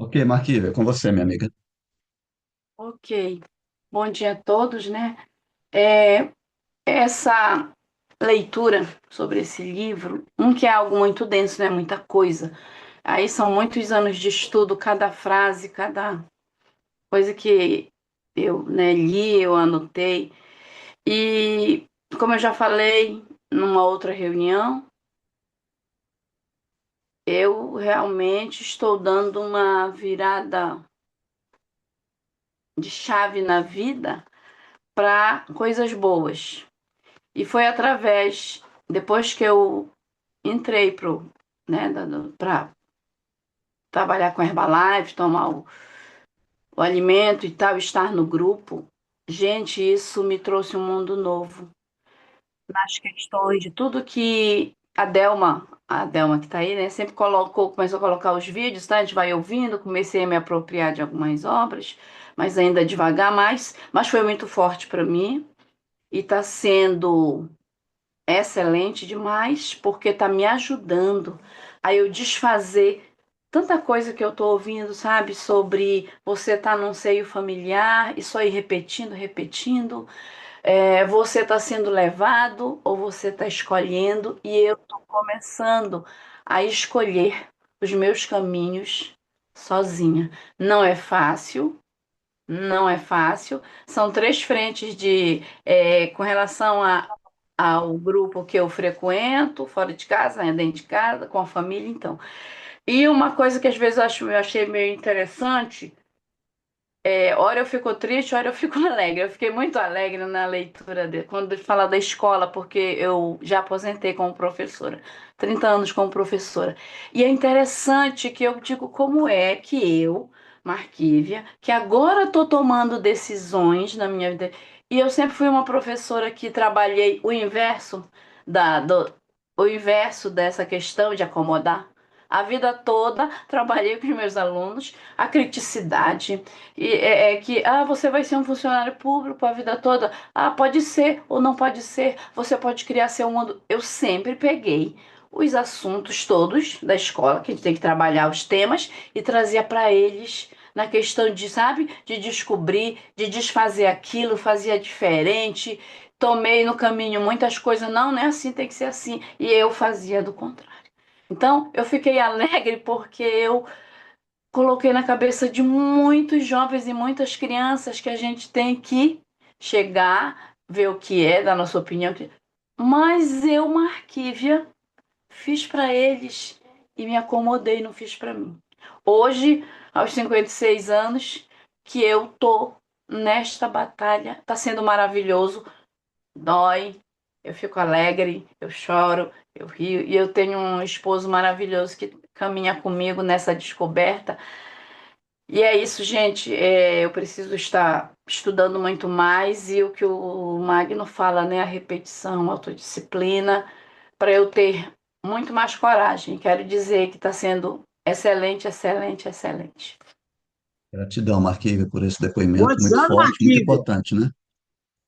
Ok, Marquível, é com você, minha amiga. Ok. Bom dia a todos, né? É, essa leitura sobre esse livro, que é algo muito denso, né? Muita coisa. Aí são muitos anos de estudo, cada frase, cada coisa que eu, né, li, eu anotei. E como eu já falei numa outra reunião, eu realmente estou dando uma virada de chave na vida para coisas boas. E foi através, depois que eu entrei pro, né, para trabalhar com Herbalife, tomar o alimento e tal, estar no grupo, gente, isso me trouxe um mundo novo. Nas questões de tudo que a Delma que tá aí, né, sempre começou a colocar os vídeos, tá? A gente vai ouvindo, comecei a me apropriar de algumas obras, mas ainda devagar mais, mas foi muito forte para mim e está sendo excelente demais, porque tá me ajudando a eu desfazer tanta coisa que eu tô ouvindo, sabe? Sobre você tá num seio familiar e só ir repetindo, repetindo. Você tá sendo levado ou você tá escolhendo, e eu tô começando a escolher os meus caminhos sozinha. Não é fácil. Não é fácil. São três frentes com relação ao grupo que eu frequento, fora de casa, né, dentro de casa, com a família, então. E uma coisa que às vezes eu achei meio interessante, hora eu fico triste, hora eu fico alegre. Eu fiquei muito alegre na leitura dele, quando ele fala da escola, porque eu já aposentei como professora, 30 anos como professora. E é interessante que eu digo como é que eu, Marquívia, que agora estou tomando decisões na minha vida, e eu sempre fui uma professora que trabalhei da, do, o inverso dessa questão de acomodar. A vida toda trabalhei com os meus alunos a criticidade, você vai ser um funcionário público a vida toda. Ah, pode ser ou não pode ser. Você pode criar seu mundo. Eu sempre peguei os assuntos todos da escola, que a gente tem que trabalhar os temas, e trazia para eles na questão de, sabe, de descobrir, de desfazer aquilo, fazia diferente. Tomei no caminho muitas coisas, não é assim, tem que ser assim. E eu fazia do contrário. Então, eu fiquei alegre porque eu coloquei na cabeça de muitos jovens e muitas crianças que a gente tem que chegar, ver o que é, dar nossa opinião. Mas eu, Marquívia, fiz para eles e me acomodei, não fiz para mim. Hoje, aos 56 anos, que eu tô nesta batalha, tá sendo maravilhoso, dói, eu fico alegre, eu choro, eu rio, e eu tenho um esposo maravilhoso que caminha comigo nessa descoberta. E é isso, gente. Eu preciso estar estudando muito mais e o que o Magno fala, né? A repetição, a autodisciplina, para eu ter muito mais coragem. Quero dizer que está sendo excelente, excelente, excelente. Gratidão, Marquível, por esse depoimento Quantos muito anos, forte, muito Marquível? importante, né?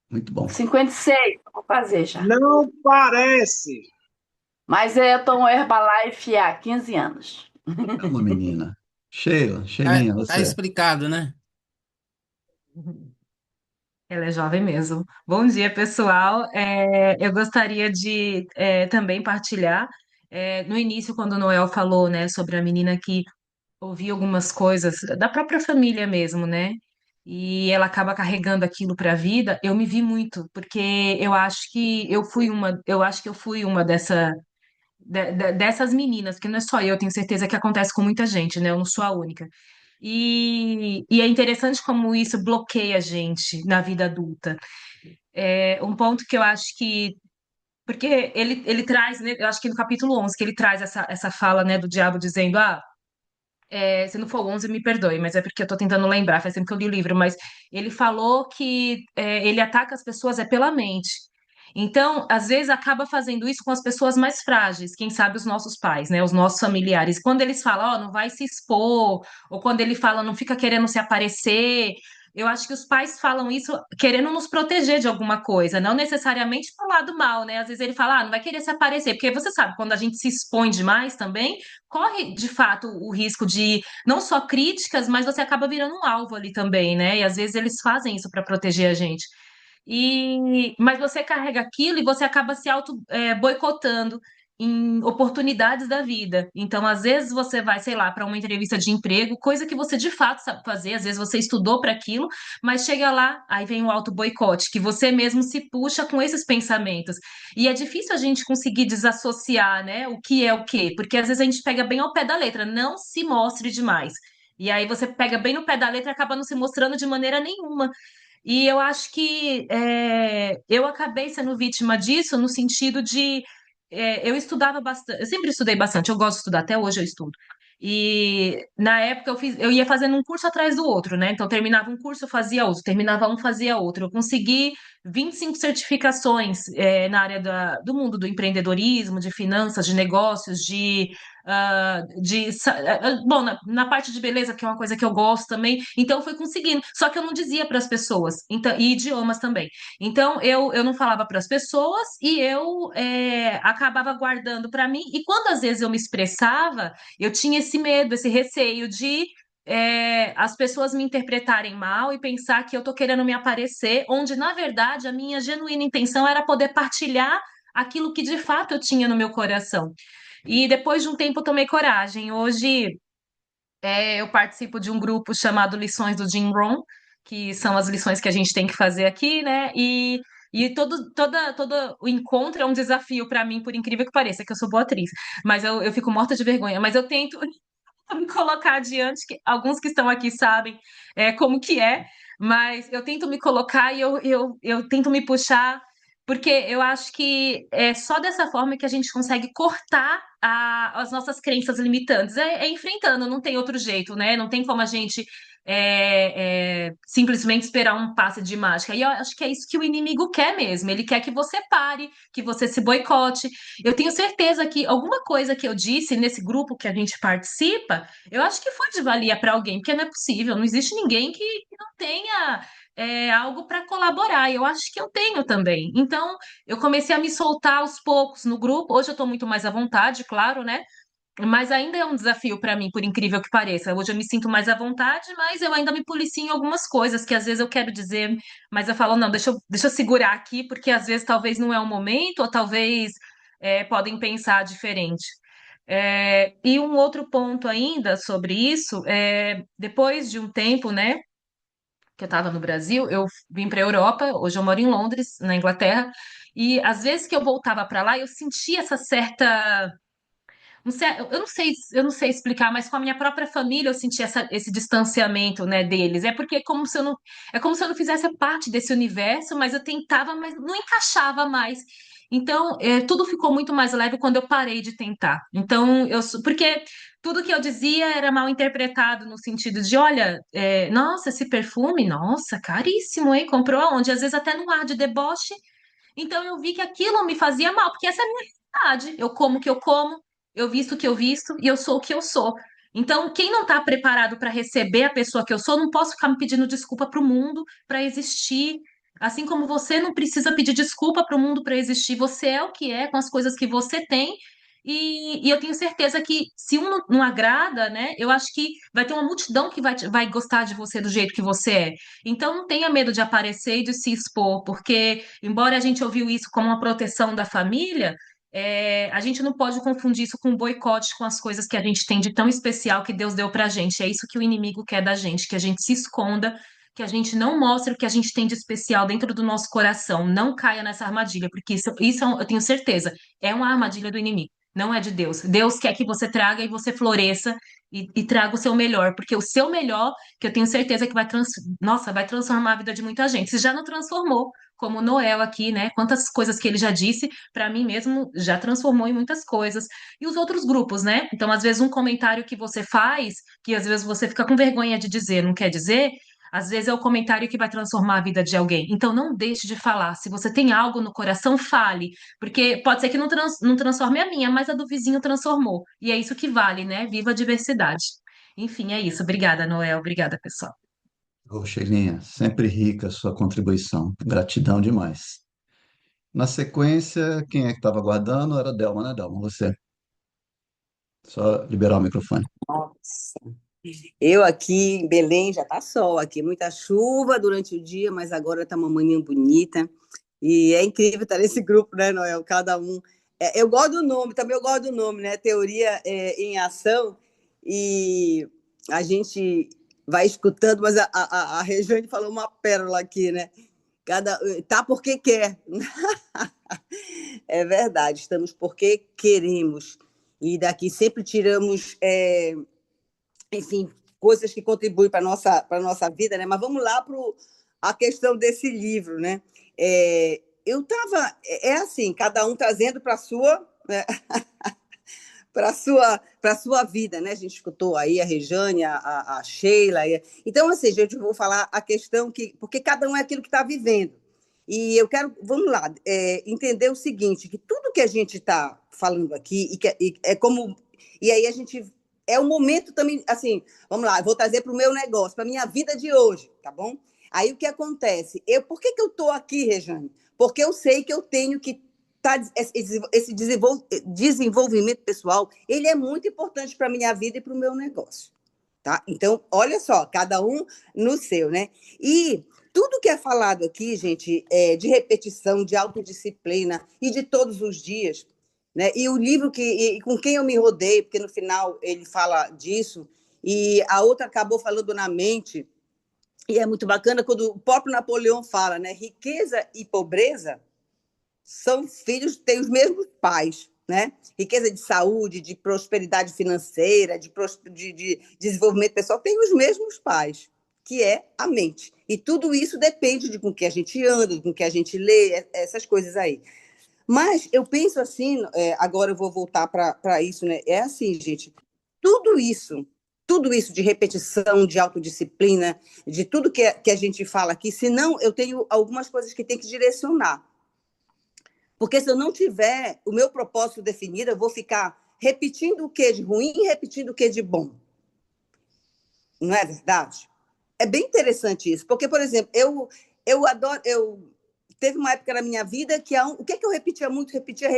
Muito bom. 56, vou fazer já. Não parece. Mas eu tomo Herbalife há 15 anos. Calma, menina. Sheila, Tá, Sheilinha, tá você. explicado, né? Ela é jovem mesmo. Bom dia, pessoal. Eu gostaria de também partilhar. No início, quando o Noel falou, né, sobre a menina que ouvia algumas coisas da própria família mesmo, né? E ela acaba carregando aquilo para a vida. Eu me vi muito, porque eu acho que eu fui uma dessas meninas, que não é só eu, tenho certeza que acontece com muita gente, né? Eu não sou a única. E é interessante como isso bloqueia a gente na vida adulta. Um ponto que eu acho que. Porque ele traz, né, eu acho que no capítulo 11 que ele traz essa fala, né, do diabo dizendo: se não for o 11, me perdoe, mas é porque eu tô tentando lembrar, faz tempo que eu li o livro, mas ele falou que ele ataca as pessoas pela mente. Então, às vezes, acaba fazendo isso com as pessoas mais frágeis, quem sabe os nossos pais, né, os nossos familiares. Quando eles falam, ó, não vai se expor, ou quando ele fala, não fica querendo se aparecer, eu acho que os pais falam isso querendo nos proteger de alguma coisa, não necessariamente pro lado mal, né? Às vezes ele fala, não vai querer se aparecer, porque você sabe, quando a gente se expõe demais também, corre de fato o risco de não só críticas, mas você acaba virando um alvo ali também, né? E às vezes eles fazem isso para proteger a gente. Mas você carrega aquilo e você acaba se auto boicotando em oportunidades da vida. Então, às vezes você vai, sei lá, para uma entrevista de emprego, coisa que você de fato sabe fazer, às vezes você estudou para aquilo, mas chega lá, aí vem o auto boicote, que você mesmo se puxa com esses pensamentos. E é difícil a gente conseguir desassociar, né, o que é o quê, porque às vezes a gente pega bem ao pé da letra, não se mostre demais. E aí você pega bem no pé da letra e acaba não se mostrando de maneira nenhuma. E eu acho que eu acabei sendo vítima disso no sentido de eu estudava bastante, eu sempre estudei bastante, eu gosto de estudar, até hoje eu estudo. E na época eu ia fazendo um curso atrás do outro, né? Então terminava um curso, eu fazia outro, terminava um, fazia outro. Eu consegui 25 certificações na área do mundo do empreendedorismo, de finanças, de negócios, bom, na parte de beleza, que é uma coisa que eu gosto também, então eu fui conseguindo. Só que eu não dizia para as pessoas, então, e idiomas também. Então eu não falava para as pessoas e eu acabava guardando para mim. E quando às vezes eu me expressava, eu tinha esse medo, esse receio de as pessoas me interpretarem mal e pensar que eu tô querendo me aparecer, onde na verdade a minha genuína intenção era poder partilhar aquilo que de fato eu tinha no meu coração. E depois de um tempo eu tomei coragem. Hoje eu participo de um grupo chamado Lições do Jim Rohn, que são as lições que a gente tem que fazer aqui, né? E todo o encontro é um desafio para mim, por incrível que pareça, que eu sou boa atriz, mas eu fico morta de vergonha. Mas eu tento me colocar adiante, que alguns que estão aqui sabem como que é, mas eu tento me colocar e eu tento me puxar, porque eu acho que é só dessa forma que a gente consegue cortar as nossas crenças limitantes. É enfrentando, não tem outro jeito, né? Não tem como a gente simplesmente esperar um passe de mágica. E eu acho que é isso que o inimigo quer mesmo. Ele quer que você pare, que você se boicote. Eu tenho certeza que alguma coisa que eu disse nesse grupo que a gente participa, eu acho que foi de valia para alguém, porque não é possível, não existe ninguém que não tenha algo para colaborar. E eu acho que eu tenho também. Então, eu comecei a me soltar aos poucos no grupo. Hoje eu estou muito mais à vontade, claro, né? Mas ainda é um desafio para mim, por incrível que pareça. Hoje eu me sinto mais à vontade, mas eu ainda me policio em algumas coisas que às vezes eu quero dizer, mas eu falo, não, deixa eu segurar aqui, porque às vezes talvez não é o momento, ou talvez podem pensar diferente. E um outro ponto ainda sobre isso, depois de um tempo, né, que eu estava no Brasil, eu vim para a Europa, hoje eu moro em Londres, na Inglaterra, e às vezes que eu voltava para lá, eu sentia essa certa eu não sei explicar, mas com a minha própria família eu senti esse distanciamento, né, deles. É porque é como se eu não fizesse parte desse universo, mas eu tentava, mas não encaixava mais. Então, tudo ficou muito mais leve quando eu parei de tentar. Então, porque tudo que eu dizia era mal interpretado no sentido de, olha, nossa, esse perfume, nossa, caríssimo, hein? Comprou aonde? Às vezes até no ar de deboche. Então eu vi que aquilo me fazia mal, porque essa é a minha realidade. Eu como o que eu como, eu visto o que eu visto e eu sou o que eu sou. Então, quem não está preparado para receber a pessoa que eu sou, não posso ficar me pedindo desculpa para o mundo para existir. Assim como você não precisa pedir desculpa para o mundo para existir, você é o que é com as coisas que você tem. E eu tenho certeza que se um não agrada, né, eu acho que vai ter uma multidão que vai gostar de você do jeito que você é. Então, não tenha medo de aparecer e de se expor, porque, embora a gente ouviu isso como uma proteção da família, a gente não pode confundir isso com boicote com as coisas que a gente tem de tão especial que Deus deu pra gente. É isso que o inimigo quer da gente, que a gente se esconda, que a gente não mostre o que a gente tem de especial dentro do nosso coração. Não caia nessa armadilha, porque eu tenho certeza, é uma armadilha do inimigo. Não é de Deus. Deus quer que você traga e você floresça e traga o seu melhor, porque o seu melhor que eu tenho certeza que nossa, vai transformar a vida de muita gente. Se já não transformou, como o Noel aqui, né? Quantas coisas que ele já disse, para mim mesmo já transformou em muitas coisas. E os outros grupos, né? Então, às vezes, um comentário que você faz, que às vezes você fica com vergonha de dizer, não quer dizer. Às vezes é o comentário que vai transformar a vida de alguém. Então, não deixe de falar. Se você tem algo no coração, fale. Porque pode ser que não transforme a minha, mas a do vizinho transformou. E é isso que vale, né? Viva a diversidade. Enfim, é isso. Obrigada, Noel. Obrigada, pessoal. Ô, Sheilinha, sempre rica a sua contribuição. Gratidão demais. Na sequência, quem é que estava aguardando? Era a Delma, né, Delma? Você. Só liberar o microfone. Nossa. Eu aqui em Belém já tá sol aqui, muita chuva durante o dia, mas agora tá uma manhã bonita. E é incrível estar nesse grupo, né, Noel? Cada um. Eu gosto do nome, também eu gosto do nome, né? Teoria em ação. E a gente vai escutando, mas a Rejane falou uma pérola aqui, né? Tá porque quer. É verdade, estamos porque queremos. E daqui sempre tiramos, enfim, coisas que contribuem para a nossa vida, né? Mas vamos lá para a questão desse livro, né? Eu estava. Assim, cada um trazendo para a sua. Né? Para a sua vida, né? A gente escutou aí a Rejane, a Sheila. Então, assim, gente, eu vou falar a questão que. Porque cada um é aquilo que está vivendo. E eu quero, vamos lá, entender o seguinte: que tudo que a gente está falando aqui, é como. E aí a gente. É o momento também, assim, vamos lá, vou trazer para o meu negócio, para a minha vida de hoje, tá bom? Aí o que acontece? Por que eu estou aqui, Rejane? Porque eu sei que eu tenho que esse desenvolvimento pessoal, ele é muito importante para a minha vida e para o meu negócio. Tá? Então, olha só, cada um no seu, né? E tudo que é falado aqui, gente, de repetição, de autodisciplina e de todos os dias, né? E o livro com quem eu me rodei, porque no final ele fala disso, e a outra acabou falando na mente, e é muito bacana quando o próprio Napoleão fala, né? Riqueza e pobreza são filhos, têm os mesmos pais, né? Riqueza de saúde, de prosperidade financeira, de desenvolvimento pessoal, tem os mesmos pais, que é a mente. E tudo isso depende de com que a gente anda, com que a gente lê, essas coisas aí. Mas eu penso assim, agora eu vou voltar para isso, né? É assim, gente, tudo tudo isso de repetição, de autodisciplina, de tudo que a gente fala aqui, senão eu tenho algumas coisas que tem que direcionar. Porque se eu não tiver o meu propósito definido, eu vou ficar repetindo o que é de ruim e repetindo o que é de bom. Não é verdade? É bem interessante isso. Porque, por exemplo, eu adoro. Teve uma época na minha vida que o que é que eu repetia muito? Repetia.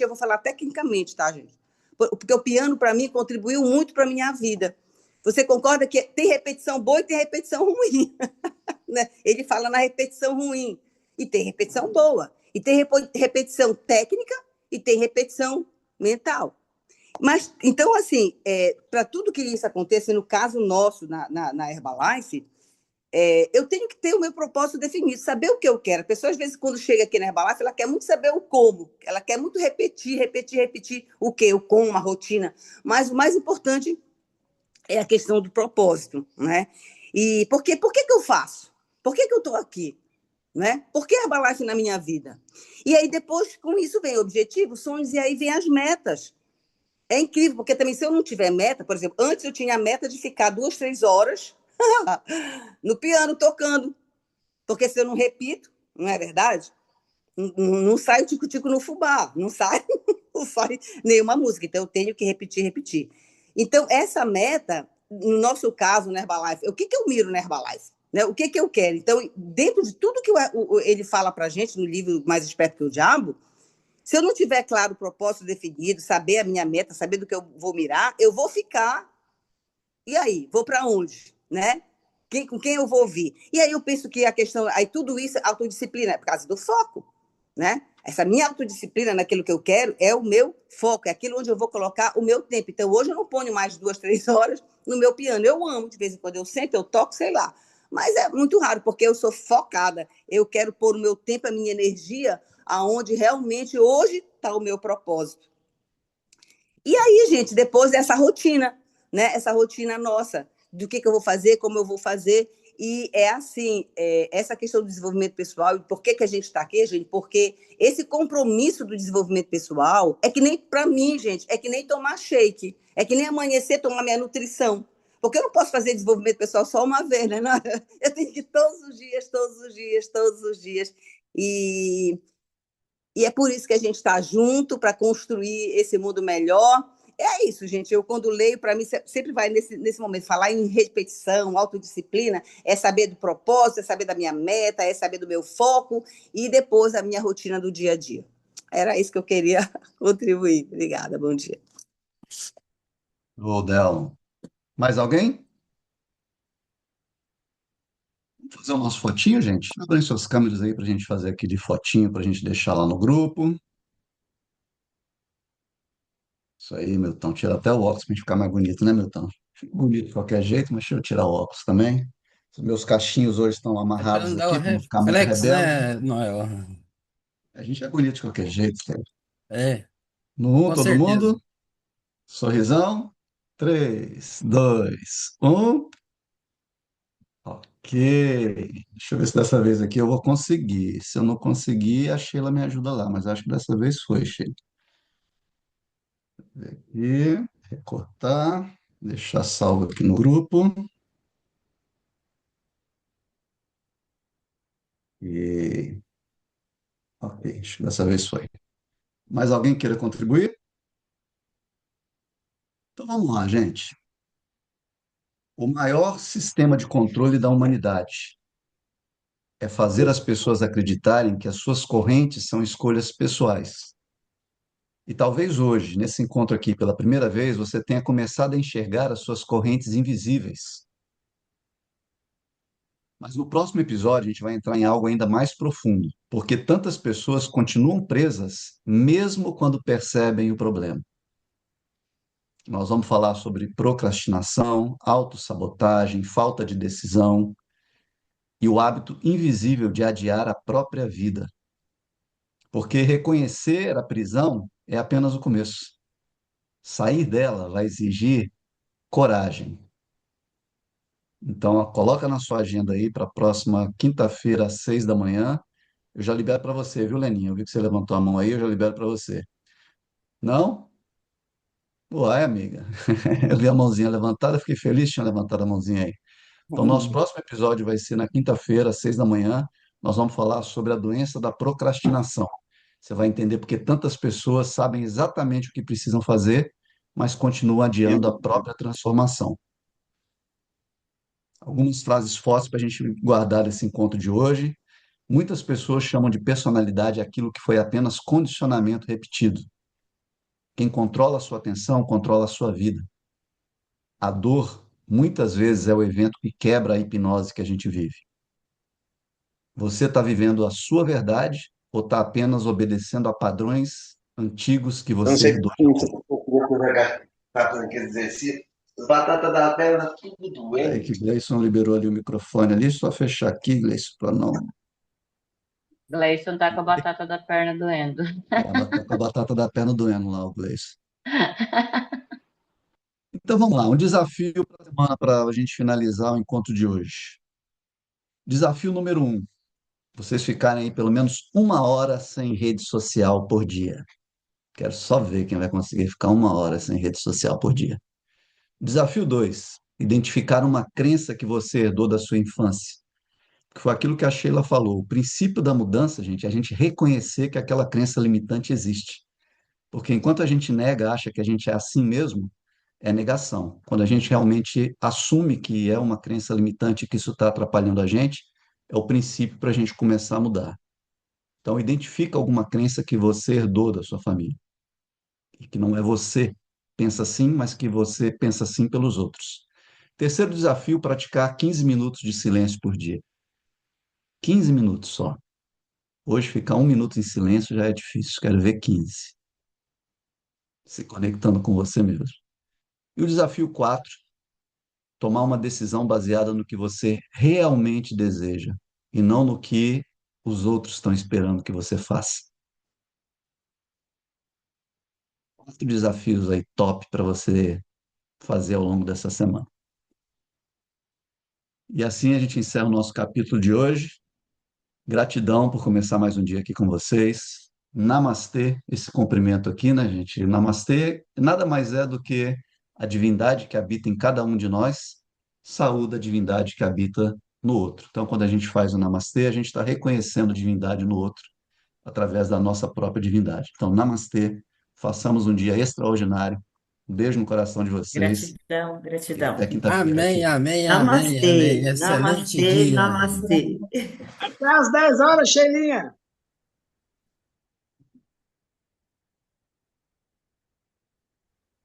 Eu vou falar tecnicamente, tá, gente? Porque o piano, para mim, contribuiu muito para a minha vida. Você concorda que tem repetição boa e tem repetição ruim? Né? Ele fala na repetição ruim. E tem repetição boa. E tem repetição técnica e tem repetição mental. Mas, então, assim, para tudo que isso aconteça, no caso nosso, na Herbalife, eu tenho que ter o meu propósito definido, saber o que eu quero. A pessoa, às vezes, quando chega aqui na Herbalife, ela quer muito saber o como. Ela quer muito repetir o quê? O como, a rotina. Mas o mais importante é a questão do propósito, né? E por que eu faço? Por que eu estou aqui? Né? Por que Herbalife na minha vida? E aí, depois, com isso, vem objetivos, sonhos, e aí vem as metas. É incrível, porque também, se eu não tiver meta, por exemplo, antes eu tinha a meta de ficar 2, 3 horas no piano tocando, porque se eu não repito, não é verdade? Não sai o tico-tico no fubá, não sai, não sai nenhuma música, então eu tenho que repetir. Então, essa meta, no nosso caso, na Herbalife, o que eu miro na Herbalife? Né? O que eu quero? Então, dentro de tudo que ele fala para a gente no livro Mais Esperto que o Diabo, se eu não tiver claro o propósito definido, saber a minha meta, saber do que eu vou mirar, eu vou ficar. E aí? Vou para onde? Né? Com quem eu vou ouvir? E aí eu penso que a questão. Aí tudo isso é autodisciplina, é por causa do foco. Né? Essa minha autodisciplina naquilo que eu quero é o meu foco, é aquilo onde eu vou colocar o meu tempo. Então, hoje eu não ponho mais 2, 3 horas no meu piano. Eu amo, de vez em quando eu sento, eu toco, sei lá. Mas é muito raro, porque eu sou focada. Eu quero pôr o meu tempo, a minha energia, aonde realmente hoje está o meu propósito. E aí, gente, depois dessa rotina, né? Essa rotina nossa, do que eu vou fazer, como eu vou fazer. E é assim, essa questão do desenvolvimento pessoal, e por que a gente está aqui, gente? Porque esse compromisso do desenvolvimento pessoal é que nem, para mim, gente, é que nem tomar shake, é que nem amanhecer tomar minha nutrição. Porque eu não posso fazer desenvolvimento pessoal só uma vez, né? Não, eu tenho que ir todos os dias. E é por isso que a gente está junto, para construir esse mundo melhor. é isso, gente. Eu, quando leio, para mim, sempre vai nesse momento. Falar em repetição, autodisciplina, é saber do propósito, é saber da minha meta, é saber do meu foco e depois a minha rotina do dia a dia. Era isso que eu queria contribuir. Obrigada, bom dia. Ô, Delmo. Mais alguém? Vamos fazer o nosso fotinho, gente? Abrem suas câmeras aí para a gente fazer aqui de fotinho, para a gente deixar lá no grupo. Isso aí, Milton. Tira até o óculos para a gente ficar mais bonito, né, Milton? Fico bonito de qualquer jeito, mas deixa eu tirar o óculos também. Os meus cachinhos hoje estão É para amarrados não dar o aqui, para não ficar muito reflexo, rebelde. né, Noel? A gente é bonito de qualquer jeito, cara. É, No um, com todo certeza. mundo. Sorrisão. 3, 2, 1. Ok. Deixa eu ver se dessa vez aqui eu vou conseguir. Se eu não conseguir, a Sheila me ajuda lá, mas acho que dessa vez foi, Sheila. E recortar, deixar salvo aqui no grupo. E ok, acho que dessa vez foi. Mais alguém queira contribuir? Então vamos lá, gente. O maior sistema de controle da humanidade é fazer as pessoas acreditarem que as suas correntes são escolhas pessoais. E talvez hoje, nesse encontro aqui pela primeira vez, você tenha começado a enxergar as suas correntes invisíveis. Mas no próximo episódio a gente vai entrar em algo ainda mais profundo, porque tantas pessoas continuam presas mesmo quando percebem o problema. Nós vamos falar sobre procrastinação, autossabotagem, falta de decisão e o hábito invisível de adiar a própria vida. Porque reconhecer a prisão é apenas o começo. Sair dela vai exigir coragem. Então, ó, coloca na sua agenda aí para a próxima quinta-feira, às 6 da manhã. Eu já libero para você, viu, Leninha? Eu vi que você levantou a mão aí, eu já libero para você. Não? Uai, amiga. Eu vi a mãozinha levantada, fiquei feliz que tinha levantado a mãozinha aí. Então, nosso próximo episódio vai ser na quinta-feira, às 6 da manhã. Nós vamos falar sobre a doença da procrastinação. Você vai entender porque tantas pessoas sabem exatamente o que precisam fazer, mas continuam adiando a própria transformação. Algumas frases fortes para a gente guardar esse encontro de hoje. Muitas pessoas chamam de personalidade aquilo que foi apenas condicionamento repetido. Quem controla a sua atenção, controla a sua vida. A dor, muitas vezes, é o evento que quebra a hipnose que a gente vive. Você está vivendo a sua verdade ou está apenas obedecendo a padrões antigos que Eu não você sei herdou? como você está fazendo aquele exercício. As batatas da perna tudo Aí doendo. que Gleison liberou ali o microfone ali, só fechar aqui, Gleison, para não. Gleison tá com a batata da perna doendo. Tá com a batata da perna doendo lá, o Gleison. Então vamos lá, um desafio para a semana para a gente finalizar o encontro de hoje. Desafio número 1, vocês ficarem aí pelo menos 1 hora sem rede social por dia. Quero só ver quem vai conseguir ficar 1 hora sem rede social por dia. Desafio 2, identificar uma crença que você herdou da sua infância. Que foi aquilo que a Sheila falou. O princípio da mudança, gente, é a gente reconhecer que aquela crença limitante existe. Porque enquanto a gente nega, acha que a gente é assim mesmo, é negação. Quando a gente realmente assume que é uma crença limitante, que isso está atrapalhando a gente, é o princípio para a gente começar a mudar. Então, identifica alguma crença que você herdou da sua família, e que não é você pensa assim, mas que você pensa assim pelos outros. Terceiro desafio, praticar 15 minutos de silêncio por dia. 15 minutos só. Hoje, ficar 1 minuto em silêncio já é difícil, quero ver 15. Se conectando com você mesmo. E o desafio 4, tomar uma decisão baseada no que você realmente deseja e não no que os outros estão esperando que você faça. 4 desafios aí top para você fazer ao longo dessa semana. E assim a gente encerra o nosso capítulo de hoje. Gratidão por começar mais um dia aqui com vocês. Namastê, esse cumprimento aqui, né, gente? Namastê nada mais é do que a divindade que habita em cada um de nós, saúda a divindade que habita no outro. Então, quando a gente faz o namastê, a gente está reconhecendo a divindade no outro através da nossa própria divindade. Então, namastê, façamos um dia extraordinário Um beijo no coração de vocês Gratidão, e gratidão. até quinta-feira Amém, aqui. amém, amém, amém. Namastê, Excelente namastê, dia. namastê. Até às 10 horas, Sheilinha.